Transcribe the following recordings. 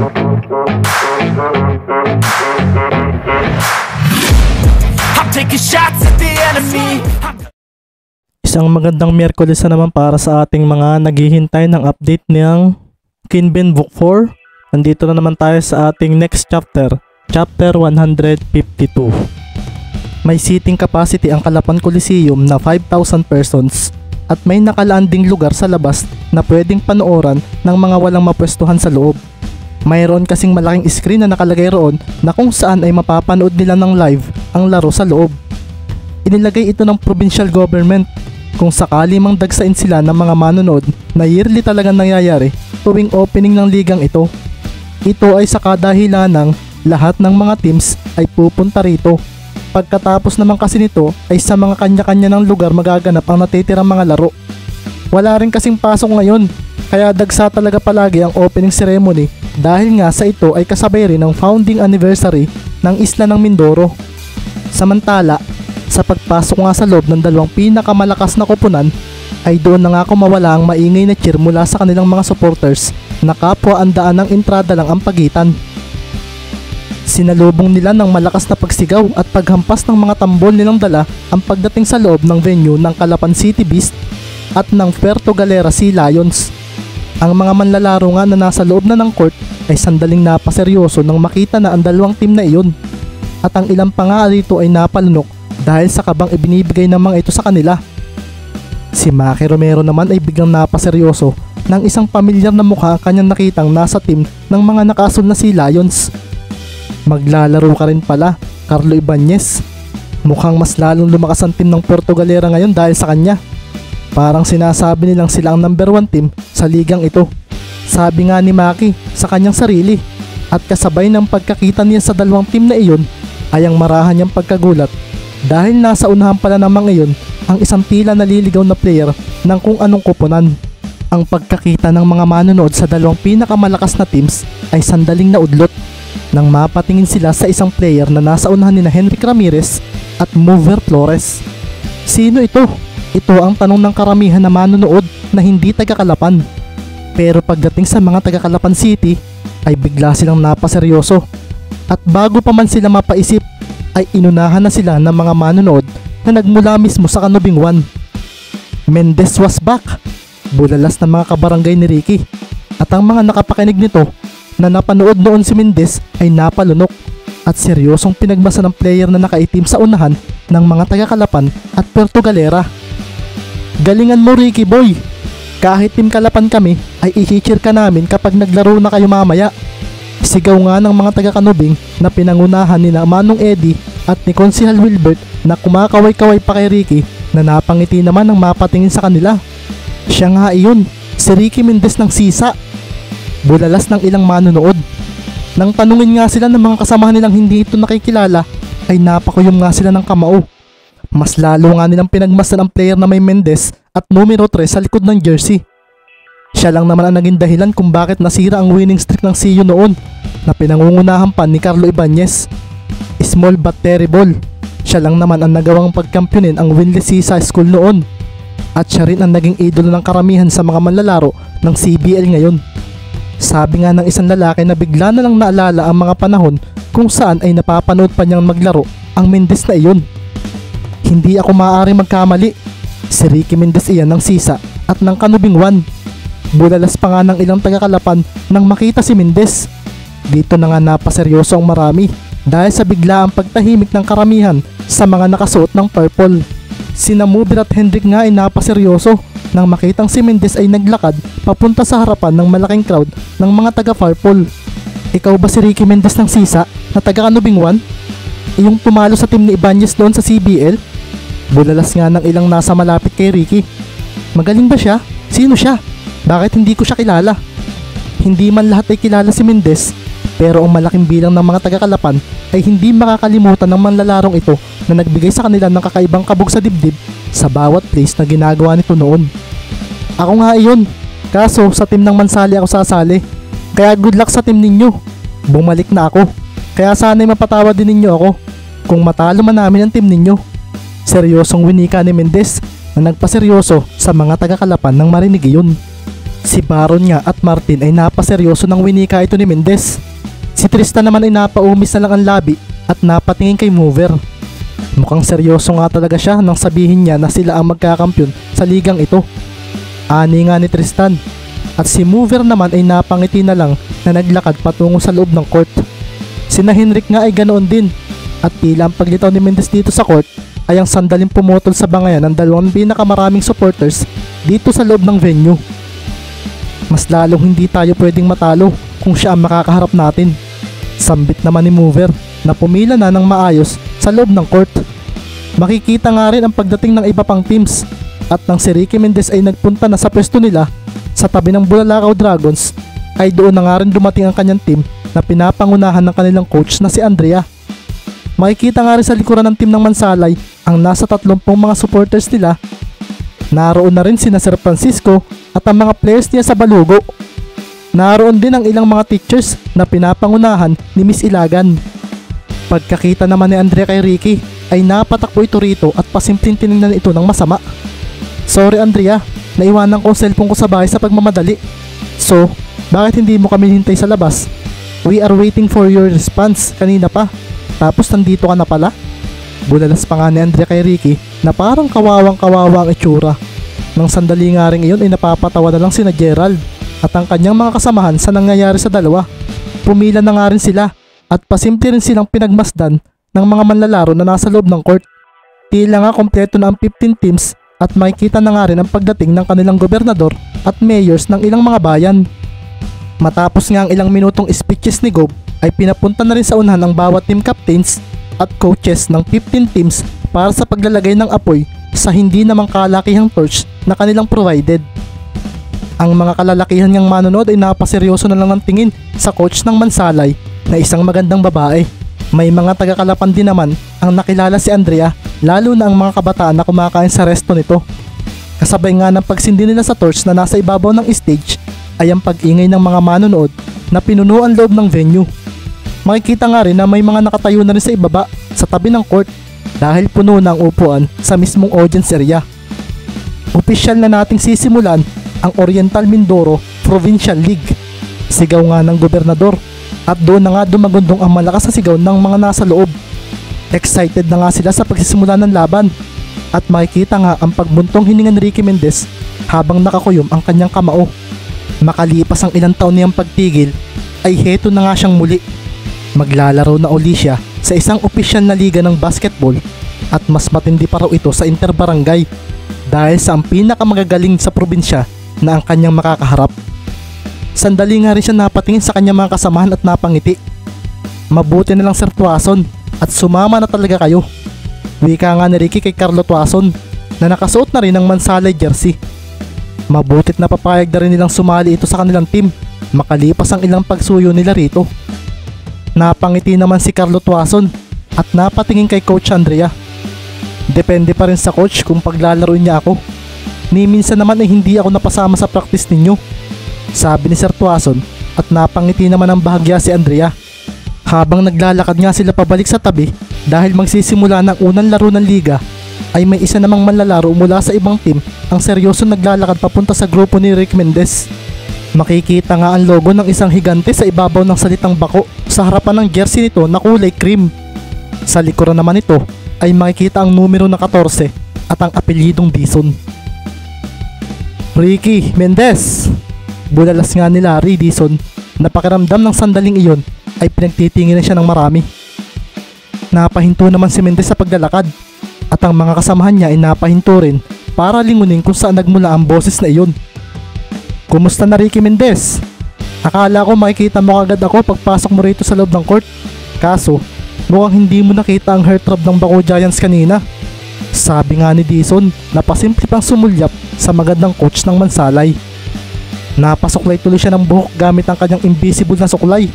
I'm taking shots at the enemy. Isang magandang Miyerkules na naman para sa ating mga naghihintay ng update ng Kinben Book 4. Nandito na naman tayo sa ating next chapter, chapter 152. May seating capacity ang Calapan Coliseum na 5,000 persons at may nakalanding lugar sa labas na pwedeng panooran ng mga walang mapwestuhan sa loob. Mayroon kasing malaking screen na nakalagay roon na kung saan ay mapapanood nila ng live ang laro sa loob. Inilagay ito ng provincial government kung sakali mang dagsain sila ng mga manonood na yearly talagang nangyayari tuwing opening ng ligang ito. Ito ay sa kadahilanang lahat ng mga teams ay pupunta rito. Pagkatapos naman kasi nito ay sa mga kanya-kanya ng lugar magaganap ang natitirang mga laro. Wala rin kasing pasok ngayon kaya dagsa talaga palagi ang opening ceremony dahil nga sa ito ay kasabay rin ng founding anniversary ng isla ng Mindoro. Samantala, sa pagpasok nga sa loob ng dalawang pinakamalakas na koponan ay doon na nga mawala ang maingay na cheer mula sa kanilang mga supporters na kapwa ang daan ng entrada lang ang pagitan. Sinalubong nila ng malakas na pagsigaw at paghampas ng mga tambol nilang dala ang pagdating sa loob ng venue ng Calapan City Beast at ng Puerto Galera Sea Lions. Ang mga manlalaro nga na nasa loob na ng court ay sandaling napaseryoso nang makita na ang dalawang team na iyon at ang ilang pa nga rito ay napalunok dahil sa kabang ibinibigay ng mga ito sa kanila. Si Maki Romero naman ay biglang napaseryoso nang isang pamilyar na mukha kanyang nakitang nasa team ng mga nakasul na Sea Lions. Maglalaro ka rin pala, Carlo Ibanez. Mukhang mas lalong lumakas ang team ng Puerto Galera ngayon dahil sa kanya. Parang sinasabi nilang sila ang number 1 team sa ligang ito. Sabi nga ni Maki sa kanyang sarili at kasabay ng pagkakita niya sa dalawang team na iyon ay ang marahan niyang pagkagulat dahil nasa unahan pala namang iyon ang isang tila naliligaw na player ng kung anong koponan. Ang pagkakita ng mga manonood sa dalawang pinakamalakas na teams ay sandaling naudlot nang mapatingin sila sa isang player na nasa unahan ni Henrik Ramirez at Mover Flores. Sino ito? Ito ang tanong ng karamihan na manonood na hindi taga-Calapan. Pero pagdating sa mga taga-Calapan City ay bigla silang napaseryoso at bago pa man sila mapaisip ay inunahan na sila ng mga manonood na nagmula mismo sa Kanubing 1. Mendez was back! Bulalas ng mga kabarangay ni Ricky at ang mga nakapakinig nito na napanood noon si Mendez ay napalunok at seryosong pinagmasa ng player na nakaitim sa unahan ng mga taga-Calapan at Puerto Galera. Galingan mo Ricky boy! Kahit team Calapan kami ay i-cheer ka namin kapag naglaro na kayo mamaya. Sigaw nga ng mga taga-Kanubing na pinangunahan ni Manong Eddie at ni Konsehal Wilbert na kumakaway-kaway pa kay Ricky na napangiti naman ng mapatingin sa kanila. Siya nga iyon, si Ricky Mendez ng Sisa. Bulalas ng ilang manonood. Nang tanungin nga sila ng mga kasamahan nilang hindi ito nakikilala ay napakuyom nga sila ng kamao. Mas lalo nga nilang pinagmasdan ang player na may Mendez at numero 3 sa likod ng jersey. Siya lang naman ang naging dahilan kung bakit nasira ang winning streak ng CU noon na pinangungunahan pa ni Carlo Ibanez. Small but terrible. Siya lang naman ang nagawang pagkampyonin ang winless Sisa School noon. At siya rin ang naging idolo ng karamihan sa mga manlalaro ng CBL ngayon. Sabi nga ng isang lalaki na bigla na lang naalala ang mga panahon kung saan ay napapanood pa niyang maglaro ang Mendez na iyon. Hindi ako maaaring magkamali. Si Ricky Mendez iyan ng Sisa at ng Kanubing 1. Bulalas pa nga ng ilang taga-Calapan nang makita si Mendez. Dito na nga napaseryoso ang marami dahil sa biglaang pagtahimik ng karamihan sa mga nakasuot ng purple. Sina Mover at Hendrik nga ay napaseryoso nang makitang si Mendez ay naglakad papunta sa harapan ng malaking crowd ng mga taga-purple. Ikaw ba si Ricky Mendez ng Sisa na taga-Kanubing 1? Iyong tumalo sa team ni Ibanez doon sa CBL? Bulalas nga ng ilang nasa malapit kay Ricky. Magaling ba siya? Sino siya? Bakit hindi ko siya kilala? Hindi man lahat ay kilala si Mendez, pero ang malaking bilang ng mga taga-Calapan ay hindi makakalimutan ng manlalarong ito na nagbigay sa kanila ng kakaibang kabog sa dibdib sa bawat plays na ginagawa nito noon. Ako nga iyon, kaso sa team ng Mansali ako sasali, kaya good luck sa team ninyo. Bumalik na ako, kaya sana'y mapatawa din ninyo ako kung matalo man namin ang team ninyo. Seryosong winika ni Mendez na nagpaseryoso sa mga taga-Calapan nang marinig iyon. Si Baron nga at Martin ay napaseryoso ng winika ito ni Mendez. Si Tristan naman ay napaumis na lang ang labi at napatingin kay Mover. Mukhang seryoso nga talaga siya nang sabihin niya na sila ang magkakampyon sa ligang ito. Ani nga ni Tristan. At si Mover naman ay napangiti na lang na naglakad patungo sa loob ng court. Sina Henrik nga ay ganoon din. At tila ang paglitaw ni Mendez dito sa court ay ang sandaling pumutol sa bangayan ng dalawang pinakamaraming supporters dito sa loob ng venue. Mas lalong hindi tayo pwedeng matalo kung siya ang makakaharap natin. Sambit naman ni Mover na pumila na ng maayos sa loob ng court. Makikita nga rin ang pagdating ng iba pang teams at nang si Ricky Mendez ay nagpunta na sa pwesto nila sa tabi ng Bulalakaw Dragons ay doon na nga rin dumating ang kanyang team na pinapangunahan ng kanilang coach na si Andrea. Makikita nga rin sa likuran ng team ng Mansalay ang nasa 30 mga supporters nila. Naroon na rin sina Sir Francisco at ang mga players niya sa Balugo. Naroon din ang ilang mga teachers na pinapangunahan ni Miss Ilagan. Pagkakita naman ni Andrea kay Ricky ay napatakbo ito rito at pasimpleng tinignan ito ng masama. Sorry Andrea, naiwanan ko ang cellphone ko sa bahay sa pagmamadali. So, bakit hindi mo kami hintay sa labas? We are waiting for your response kanina pa. Tapos nandito ka na pala? Bulalas pa nga ni Andrea kay Ricky na parang kawawang-kawawa ang itsura. Nang sandali nga rin iyon ay napapatawa na lang sina Gerald at ang kanyang mga kasamahan sa nangyayari sa dalawa. Pumila na nga rin sila at pasimple rin silang pinagmasdan ng mga manlalaro na nasa loob ng court. Tila nga kompleto na ang 15 teams at makikita na nga rin ang pagdating ng kanilang gobernador at mayors ng ilang mga bayan. Matapos nga ang ilang minutong speeches ni Gob ay pinapunta na rin sa unahan ng bawat team captains at coaches ng 15 teams para sa paglalagay ng apoy sa hindi namang kalakihang torch na kanilang provided. Ang mga kalalakihan niyang manonood ay napaseryoso na lang ng tingin sa coach ng Mansalay na isang magandang babae. May mga taga-Kalapan din naman ang nakilala si Andrea, lalo na ang mga kabataan na kumakain sa resto nito. Kasabay nga ng pagsindi nila sa torch na nasa ibabaw ng stage ay ang pag-ingay ng mga manonood na pinuno ang loob ng venue. Makikita nga rin na may mga nakatayo na rin sa ibaba sa tabi ng court dahil puno na ang upuan sa mismong audience area. Opisyal na nating sisimulan ang Oriental Mindoro Provincial League. Sigaw nga ng gobernador at doon na nga dumagundong ang malakas na sigaw ng mga nasa loob. Excited na nga sila sa pagsisimula ng laban at makikita nga ang pagbuntong hininga ni Ricky Mendez habang nakakuyom ang kanyang kamao. Makalipas ang ilang taon niyang pagtigil ay heto na nga siyang muli. Maglalaro na uli siya sa isang opisyal na liga ng basketball at mas matindi pa raw ito sa interbarangay dahil sa ang pinakamagagaling sa probinsya na ang kanyang makakaharap. Sandali nga rin siya napatingin sa kanyang mga kasamahan at napangiti. Mabuti na lang Sir Tuason at sumama na talaga kayo. Wika nga ni Ricky kay Carlo Tuason na nakasuot na rin ng Mansalay jersey. Mabutit na papayag na rin nilang sumali ito sa kanilang team makalipas ang ilang pagsuyo nila rito. Napangiti naman si Carlo Tuason at napatingin kay Coach Andrea. Depende pa rin sa coach kung paglalaroin niya ako. Ni minsan naman ay hindi ako napasama sa practice ninyo, sabi ni Sir Tuason at napangiti naman ang bahagya si Andrea. Habang naglalakad nga sila pabalik sa tabi dahil magsisimula ng unang laro ng liga ay may isa namang manlalaro mula sa ibang team ang seryoso naglalakad papunta sa grupo ni Rick Mendez. Makikita nga ang logo ng isang higante sa ibabaw ng salitang bako sa harapan ng jersey nito na kulay cream. Sa likuran naman nito ay makikita ang numero na 14 at ang apelyidong Dizon. Ricky Mendez! Bulalas nga ni Larry Dizon na pakiramdam ng sandaling iyon ay pinagtitingin na siya ng marami. Napahinto naman si Mendez sa paglalakad at ang mga kasamahan niya ay napahinto rin para lingunin kung saan nagmula ang boses na iyon. Kumusta na Ricky Mendez? Akala ko makikita mo agad ako pagpasok mo rito sa loob ng court. Kaso, mukhang hindi mo nakita ang heartthrob ng Bako Giants kanina. Sabi nga ni Dizon na pasimple pang sumulyap sa magandang coach ng Mansalay. Napasuklay tuloy siya ng buhok gamit ang kanyang invisible na suklay.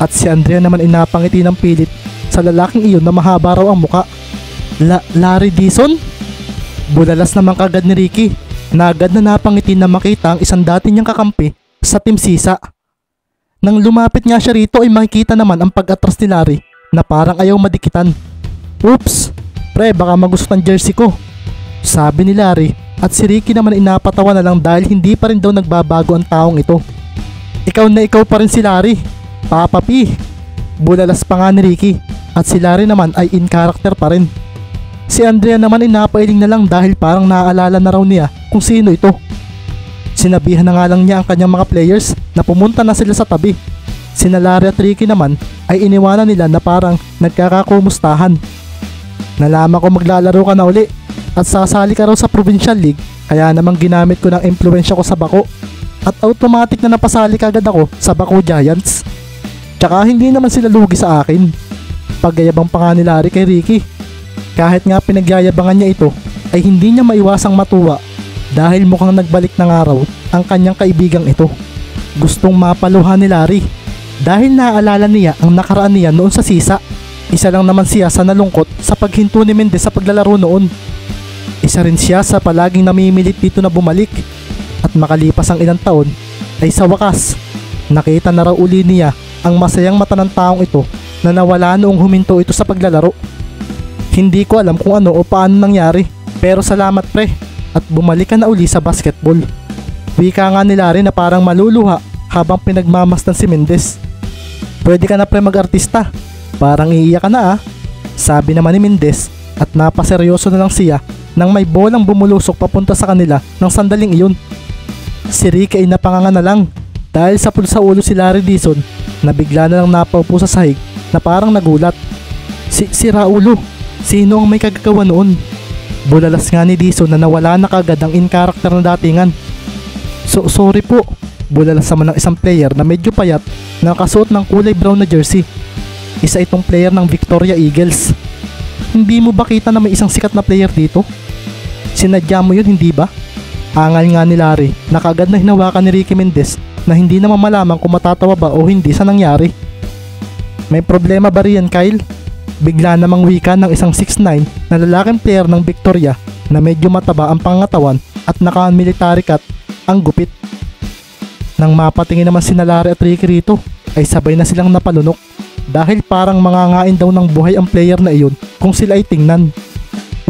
At si Andrea naman ay napangiti ng pilit sa lalaking iyon na mahaba raw ang muka. Larry Dizon? Bulalas naman kagad ni Ricky na agad na napangiti na makita ang isang dati niyang kakampi sa Team Sisa. Nang lumapit nga siya rito ay makikita naman ang pag-atras ni Larry na parang ayaw madikitan. Oops, pre baka magustuhan jersey ko, sabi ni Larry At si Ricky naman inapatawa na lang dahil hindi pa rin daw nagbabago ang taong ito. Ikaw na ikaw pa rin si Larry, Papa P. Bulalas pa nga ni Ricky at si Larry naman ay in character pa rin. Si Andrea naman inapailing na lang dahil parang naaalala na raw niya kung sino ito. Sinabihan na nga lang niya ang kanyang mga players na pumunta na sila sa tabi. Sina Larry at Ricky naman ay iniwanan nila na parang nagkakakumustahan. Nalaman ko maglalaro ka na uli at sasali ka raw sa Provincial League, kaya namang ginamit ko ng impluensya ko sa bako at automatic na napasali kagad ako sa Bako Giants. Tsaka hindi naman sila lugi sa akin. Pagyayabang pa nga ni Larry kay Ricky. Kahit nga pinagyayabangan niya ito ay hindi niya maiwasang matuwa dahil mukhang nagbalik ng araw ang kanyang kaibigang ito. Gustong mapaluhan ni Larry dahil naaalala niya ang nakaraan niya noon sa sisa. Isa lang naman siya sa nalungkot sa paghinto ni Mendez sa paglalaro noon. Isa rin siya sa palaging namimilit dito na bumalik. At makalipas ang ilang taon ay sa wakas nakita na raw uli niya ang masayang mata ng taong ito na nawala noong huminto ito sa paglalaro. Hindi ko alam kung ano o paano nangyari, pero salamat pre at bumalik ka na uli sa basketball. Wika nga ni Larry na parang maluluha habang pinagmamasdan si Mendez. Pwede ka na pre mag-artista, parang iiyak ka na sabi naman ni Mendez at napaseryoso na lang siya nang may bolang bumulusok papunta sa kanila ng sandaling iyon. Si Ricky ay napanganga na lang dahil sa pulsa ulo si Larry Dizon na bigla na lang napaupo sa sahig na parang nagulat. Si Raulo, sino ang may kagagawa noon? Bulalas nga ni Dizon na nawala na kagad ang in-character na datingan. Sorry po, bulalas naman ng isang player na medyo payat na nakasuot ng kulay brown na jersey. Isa itong player ng Victoria Eagles. Hindi mo ba kita na may isang sikat na player dito? Sinadya mo yun, hindi ba? Angal nga ni Larry na kaagad na hinawakan ni Ricky Mendez na hindi naman malaman kung matatawa ba o hindi sa nangyari. May problema ba riyan, Kyle? Bigla namang wika ng isang 6'9" na lalaking player ng Victoria na medyo mataba ang pangatawan at naka-military cut ang gupit. Nang mapatingin naman si Larry at Ricky rito ay sabay na silang napalunok dahil parang mangangain daw ng buhay ang player na iyon kung sila ay tingnan.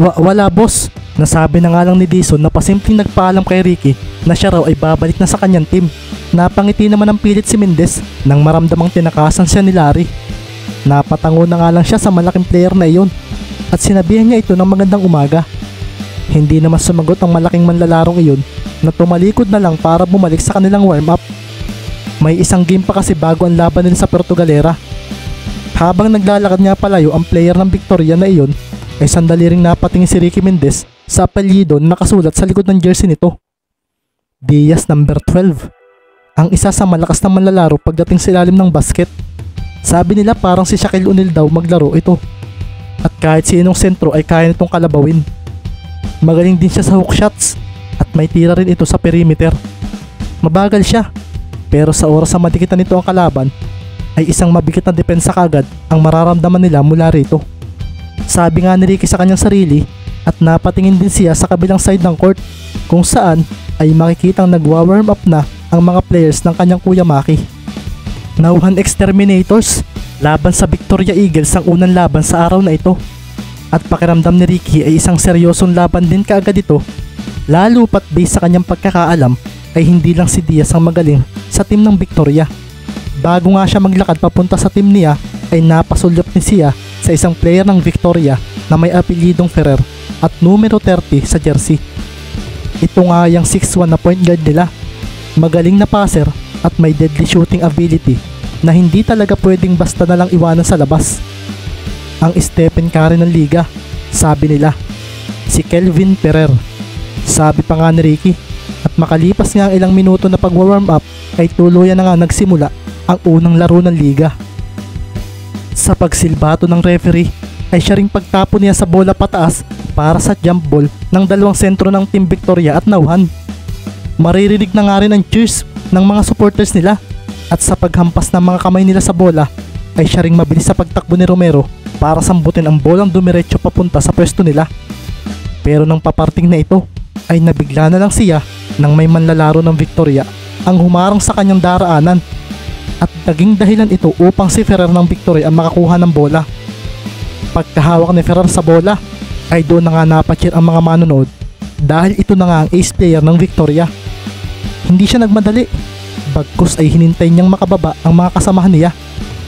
Wala boss, nasabi na nga lang ni Dizon na pasimpleng nagpaalam kay Ricky na siya raw ay babalik na sa kanyang team. Napangiti naman ang pilit si Mendez nang maramdamang tinakasan siya ni Larry. Napatango na nga lang siya sa malaking player na iyon at sinabihan niya ito ng magandang umaga. Hindi naman sumagot ang malaking manlalarong iyon na tumalikod na lang para bumalik sa kanilang warm-up. May isang game pa kasi bago ang laban nila sa Puerto Galera. Habang naglalakad nga palayo ang player ng Victoria na iyon ay sandali ring napatingin si Ricky Mendez sa apelyido na nakasulat sa likod ng jersey nito. Diaz number 12. Ang isa sa malakas na manlalaro pagdating sa ilalim ng basket. Sabi nila parang si Shaquille O'Neal daw maglaro ito. At kahit sinong sentro ay kaya nitong kalabawin. Magaling din siya sa hook shots at may tira rin ito sa perimeter. Mabagal siya, pero sa oras na madikitan nito ang kalaban ay isang mabigat na depensa kagad ang mararamdaman nila mula rito. Sabi nga ni Ricky sa kanyang sarili at napatingin din siya sa kabilang side ng court kung saan ay makikitang nagwa-warm up na ang mga players ng kanyang kuya Maki. Nauhan Exterminators, laban sa Victoria Eagles ang unang laban sa araw na ito. At pakiramdam ni Ricky ay isang seryosong laban din kaagad ito, lalo pat based sa kanyang pagkakaalam ay hindi lang si Diaz ang magaling sa team ng Victoria. Bago nga siya maglakad papunta sa team niya ay napasulyap ni siya sa isang player ng Victoria na may apelyidong Ferrer at numero 30 sa jersey. Ito nga yung 6'1" na point guard nila. Magaling na passer at may deadly shooting ability na hindi talaga pwedeng basta na lang iwanan sa labas. Ang Stephen Curry ng liga, sabi nila. Si Kelvin Ferrer, sabi pa nga ni Ricky. At makalipas nga ang ilang minuto na pag-warm up ay tuluyan na nga nagsimula ang unang laro ng liga. Sa pagsilbato ng referee ay siya ring pagtapo niya sa bola pataas para sa jump ball ng dalawang sentro ng Team Victoria at nauhan. Maririnig na nga rin ang cheers ng mga supporters nila at sa paghampas ng mga kamay nila sa bola ay siya ring mabilis sa pagtakbo ni Romero para sambutin ang bolang dumiretso papunta sa pwesto nila. Pero nang paparting na ito ay nabigla na lang siya nang may manlalaro ng Victoria ang humarang sa kanyang daraanan at naging dahilan ito upang si Ferrer ng Victoria ang makakuha ng bola. Pagkahawak ni Ferrer sa bola ay doon na nga napachir ang mga manonood dahil ito na nga ang ace player ng Victoria. Hindi siya nagmadali, bagkus ay hinintay niyang makababa ang mga kasamahan niya.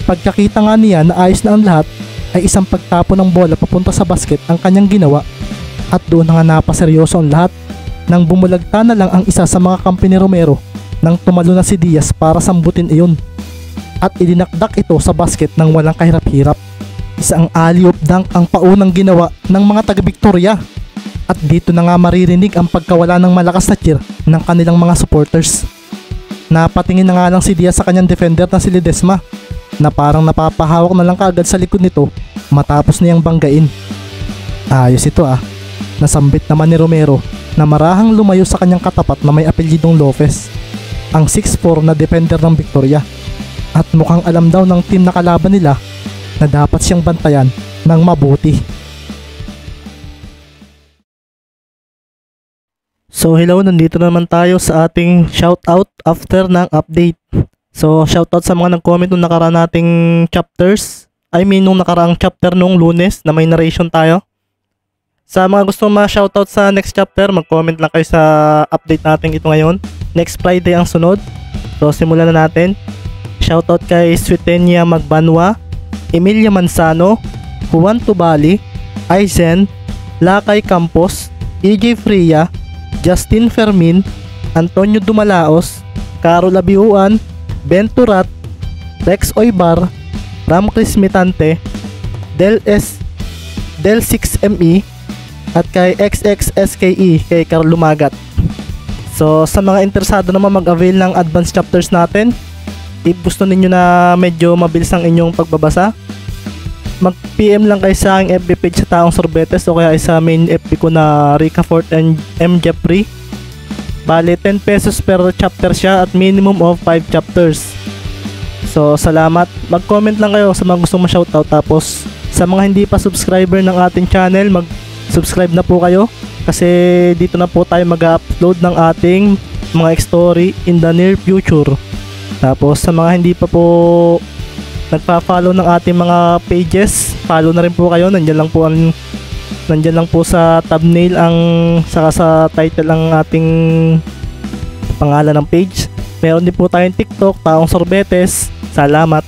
Pagkakita nga niya na ayos na ang lahat, ay isang pagtapo ng bola papunta sa basket ang kanyang ginawa, at doon na nga napaseryoso ang lahat nang bumulagta na lang ang isa sa mga kampi ni Romero nang tumalo na si Diaz para sambutin iyon, at idinakdak ito sa basket ng walang kahirap-hirap. Isang alley-oop dunk ang paunang ginawa ng mga taga-Victoria, at dito na nga maririnig ang pagkawala ng malakas na cheer ng kanilang mga supporters. Napatingin na nga lang si Diaz sa kanyang defender na si Ledesma, na parang napapahawak na lang kaagad sa likod nito matapos niyang banggain. Ayos ito Nasambit naman ni Romero na marahang lumayo sa kanyang katapat na may apelyidong Lopez, ang 6'4" na defender ng Victoria, at mukhang alam daw ng team na kalaban nila na dapat siyang bantayan ng mabuti. So hello, nandito naman tayo sa ating shoutout after ng update. So shoutout sa mga nag-comment nung nakaraan nating chapters. Nung nakaraang chapter nung Lunes na may narration tayo. Sa mga gusto ma-shoutout sa next chapter, mag-comment lang kayo sa update natin ito ngayon. Next Friday ang sunod. So simulan na natin. Shoutout kay Sweetenia Magbanwa, Emilia Manzano, Juan Tubali, Aizen, Lakay Campos, EJ Fria, Justin Fermin, Antonio Dumalaos, Carol Abiuan, Ben Turat, Rex Oybar, Ram Chris Mitante, Del 6ME, at kay XXSKE, kay Carl Lumagat. So sa mga interesado naman mag-avail ng advanced chapters natin, if gusto ninyo na medyo mabilis ang inyong pagbabasa, mag-PM lang kayo sa aking FB page sa Taong Sorbetes o kaya sa main FB ko na Rica Fort and M. Jeffrey. Bale 10 pesos per chapter siya at minimum of 5 chapters. So salamat, mag-comment lang kayo sa mga gustong ma-shoutout. Tapos sa mga hindi pa subscriber ng ating channel, mag-subscribe na po kayo kasi dito na po tayo mag-upload ng ating mga story in the near future. Tapos sa mga hindi pa po nagpa-follow ng ating mga pages, follow na rin po kayo. Nandiyan lang po sa thumbnail saka sa title ang ating pangalan ng page. Meron din po tayong TikTok, Taong Sorbetes. Salamat.